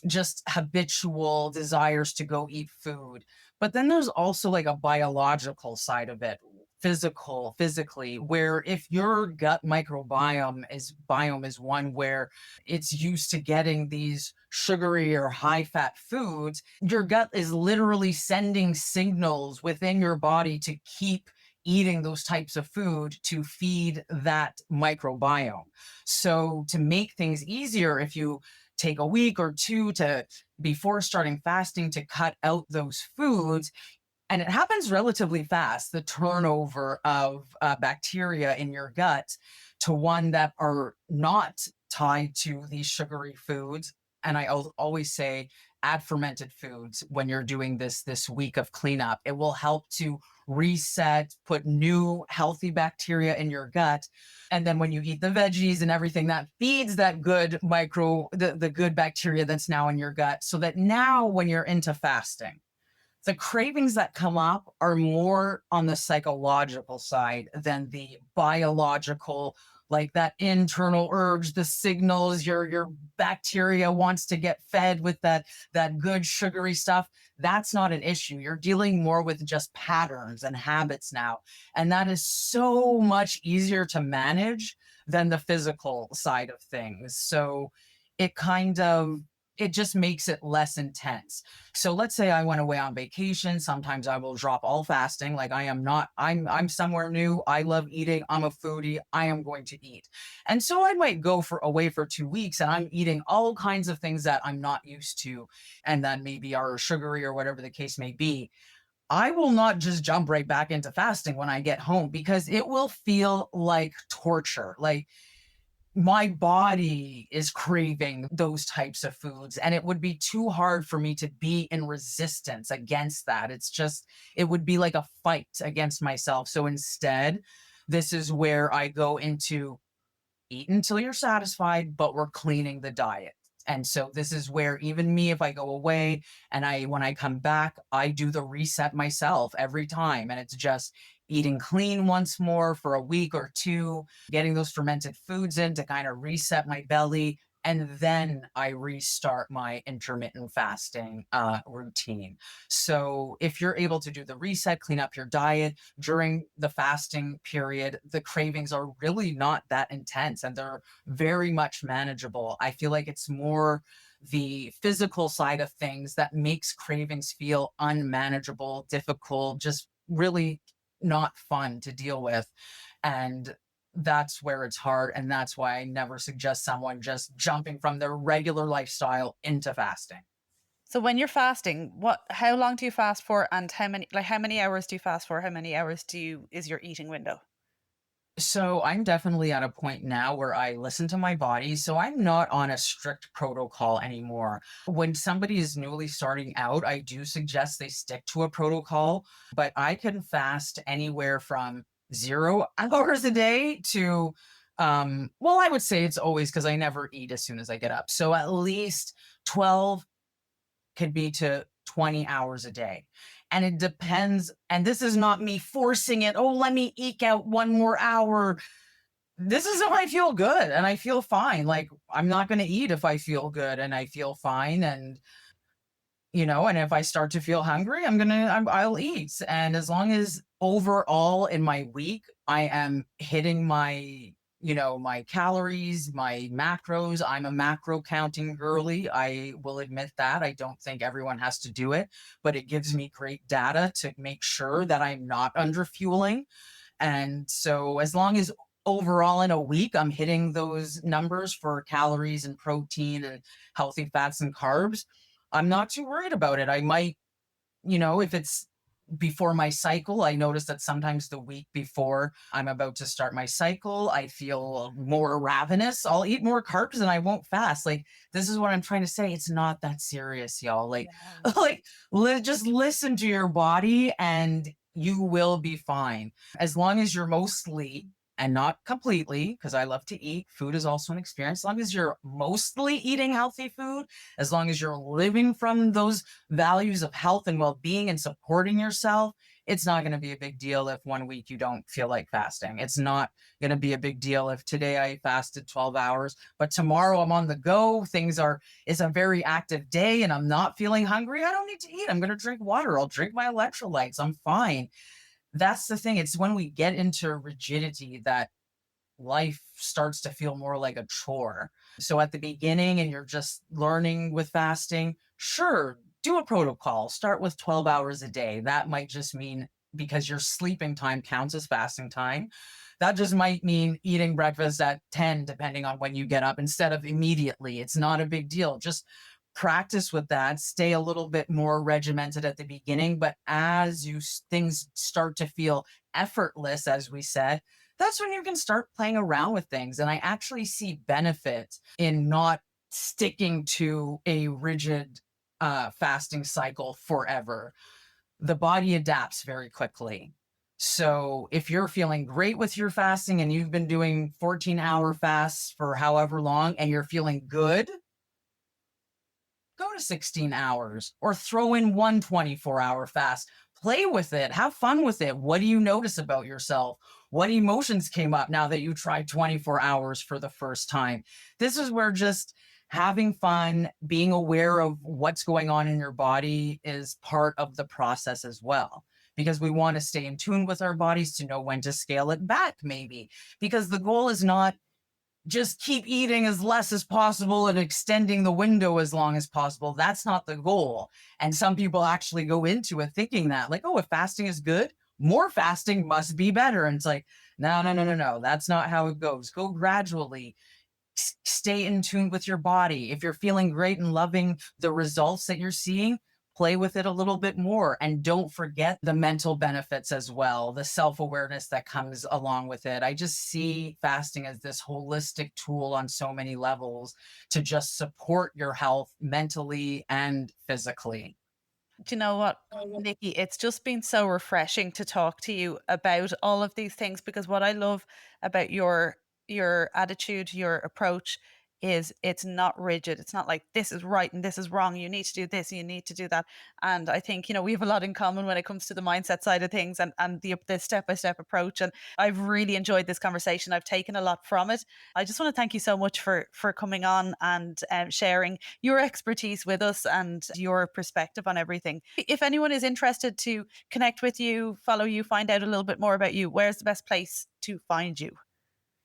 just habitual desires to go eat food. But then there's also like a biological side of it, physically, where if your gut microbiome is one where it's used to getting these sugary or high fat foods, your gut is literally sending signals within your body to keep eating those types of food to feed that microbiome. So to make things easier, if you take a week or two to before starting fasting to cut out those foods, And it happens relatively fast, the turnover of bacteria in your gut to one that are not tied to these sugary foods. And I always say, add fermented foods when you're doing this week of cleanup. It will help to reset, put new healthy bacteria in your gut. And then when you eat the veggies and everything, that feeds that good the good bacteria that's now in your gut. So that now when you're into fasting, the cravings that come up are more on the psychological side than the biological, like that internal urge, the signals your bacteria wants to get fed with that good sugary stuff. That's not an issue. You're dealing more with just patterns and habits now, and that is so much easier to manage than the physical side of things. So it kind of it just makes it less intense. So let's say I went away on vacation. Sometimes I will drop all fasting. Like I am not, I'm somewhere new. I love eating. I'm a foodie. I am going to eat. And so I might go for away for 2 weeks and I'm eating all kinds of things that I'm not used to. And then maybe are sugary or whatever the case may be. I will not just jump right back into fasting when I get home because it will feel like torture. Like my body is craving those types of foods and it would be too hard for me to be in resistance against that. It's just it would be like a fight against myself. So instead, this is where I go into eat until you're satisfied, but we're cleaning the diet. And so this is where even me, if I go away and when I come back, I do the reset myself every time. And it's just eating clean once more for a week or two, getting those fermented foods in to kind of reset my belly. And then I restart my intermittent fasting routine. So if you're able to do the reset, clean up your diet, during the fasting period, the cravings are really not that intense and they're very much manageable. I feel like it's more the physical side of things that makes cravings feel unmanageable, difficult, just really not fun to deal with. And that's where it's hard. And that's why I never suggest someone just jumping from their regular lifestyle into fasting. So when you're fasting, how long do you fast for and how many hours do you fast for? How many hours is your eating window? So I'm definitely at a point now where I listen to my body. So I'm not on a strict protocol anymore. When somebody is newly starting out, I do suggest they stick to a protocol, but I can fast anywhere from 0 hours a day to well, I would say it's always because I never eat as soon as I get up. So at least 12 could be to 20 hours a day. And it depends. And this is not me forcing it. Oh, let me eke out 1 more hour. This is if I feel good and I feel fine. Like I'm not going to eat if I feel good and I feel fine. And and if I start to feel hungry, I'll eat. And as long as overall in my week, I am hitting my calories, my macros. I'm a macro counting girly. I will admit that. I don't think everyone has to do it, but it gives me great data to make sure that I'm not under fueling. And so as long as overall in a week, I'm hitting those numbers for calories and protein and healthy fats and carbs, I'm not too worried about it. I might, if it's before my cycle, I notice that sometimes the week before I'm about to start my cycle, I feel more ravenous. I'll eat more carbs and I won't fast. Like this is what I'm trying to say. It's not that serious, y'all. Like, Yeah. just listen to your body and you will be fine. As long as you're mostly and not completely, because I love to eat. Food is also an experience. As long as you're mostly eating healthy food, as long as you're living from those values of health and well-being and supporting yourself, it's not going to be a big deal if 1 week you don't feel like fasting. It's not going to be a big deal if today I fasted 12 hours, but tomorrow I'm on the go. It's a very active day and I'm not feeling hungry. I don't need to eat. I'm going to drink water. I'll drink my electrolytes. I'm fine. That's the thing. It's when we get into rigidity that life starts to feel more like a chore. So at the beginning, and you're just learning with fasting, sure, do a protocol. Start with 12 hours a day. That might just mean because your sleeping time counts as fasting time. That just might mean eating breakfast at 10, depending on when you get up, instead of immediately. It's not a big deal. Just practice with that, stay a little bit more regimented at the beginning. But as things start to feel effortless, as we said, that's when you can start playing around with things. And I actually see benefit in not sticking to a rigid fasting cycle forever. The body adapts very quickly. So if you're feeling great with your fasting and you've been doing 14-hour fasts for however long and you're feeling good, go to 16 hours or throw in one 24-hour fast. Play with it. Have fun with it. What do you notice about yourself? What emotions came up now that you tried 24 hours for the first time? This is where just having fun, being aware of what's going on in your body is part of the process as well. Because we want to stay in tune with our bodies to know when to scale it back, maybe. Because the goal is not just keep eating as less as possible and extending the window as long as possible. That's not the goal. And some people actually go into it thinking that, like, oh, if fasting is good, more fasting must be better. And it's like, no, no, no, no, no. That's not how it goes. Go gradually. Stay in tune with your body. If you're feeling great and loving the results that you're seeing, play with it a little bit more. And don't forget the mental benefits as well, the self awareness that comes along with it. I just see fasting as this holistic tool on so many levels to just support your health mentally and physically. Do you know what, Nikki? It's just been so refreshing to talk to you about all of these things, because what I love about your attitude, your approach is it's not rigid. It's not like this is right and this is wrong. You need to do this, you need to do that. And I think, we have a lot in common when it comes to the mindset side of things, and the step-by-step approach. And I've really enjoyed this conversation. I've taken a lot from it. I just want to thank you so much for coming on and sharing your expertise with us and your perspective on everything. If anyone is interested to connect with you, follow you, find out a little bit more about you, where's the best place to find you?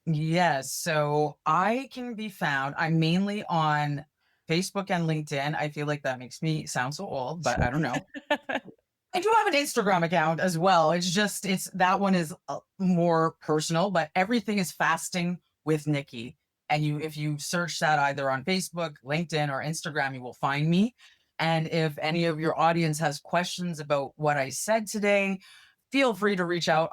Yes. So I can be found. I'm mainly on Facebook and LinkedIn. I feel like that makes me sound so old, but I don't know. I do have an Instagram account as well. It's that one is more personal, but everything is fasting with Nikki. And if you search that either on Facebook, LinkedIn, or Instagram, you will find me. And if any of your audience has questions about what I said today, feel free to reach out.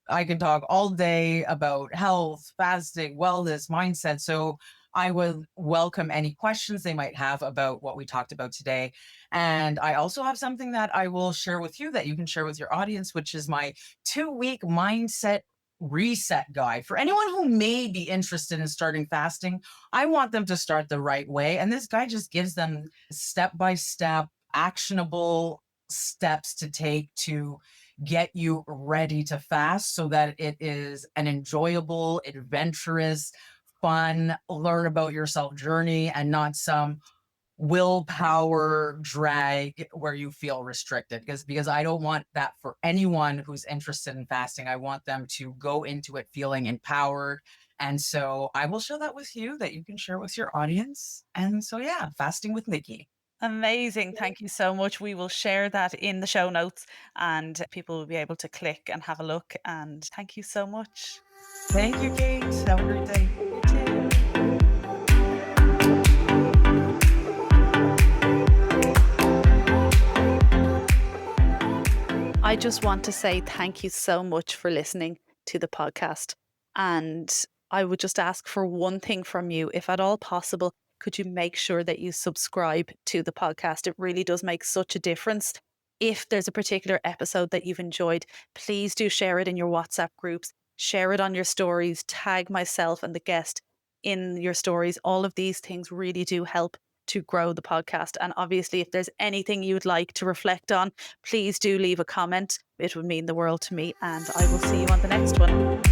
I can talk all day about health, fasting, wellness, mindset. So I would welcome any questions they might have about what we talked about today. And I also have something that I will share with you that you can share with your audience, which is my 2-week mindset reset guide. For anyone who may be interested in starting fasting, I want them to start the right way. And this guide just gives them step by step, actionable steps to take to get you ready to fast so that it is an enjoyable, adventurous, fun, learn about yourself journey and not some willpower drag where you feel restricted, because I don't want that for anyone who's interested in fasting. I want them to go into it feeling empowered. And so I will share that with you that you can share with your audience. And so yeah, fasting with Nikki. Amazing. Thank you so much. We will share that in the show notes and people will be able to click and have a look. And thank you so much. Thank you, Kate. Have a great day. You too. I just want to say thank you so much for listening to the podcast. And I would just ask for one thing from you, if at all possible, could you make sure that you subscribe to the podcast? It really does make such a difference. If there's a particular episode that you've enjoyed, please do share it in your WhatsApp groups, share it on your stories, tag myself and the guest in your stories. All of these things really do help to grow the podcast. And obviously, if there's anything you'd like to reflect on, please do leave a comment. It would mean the world to me. And I will see you on the next one.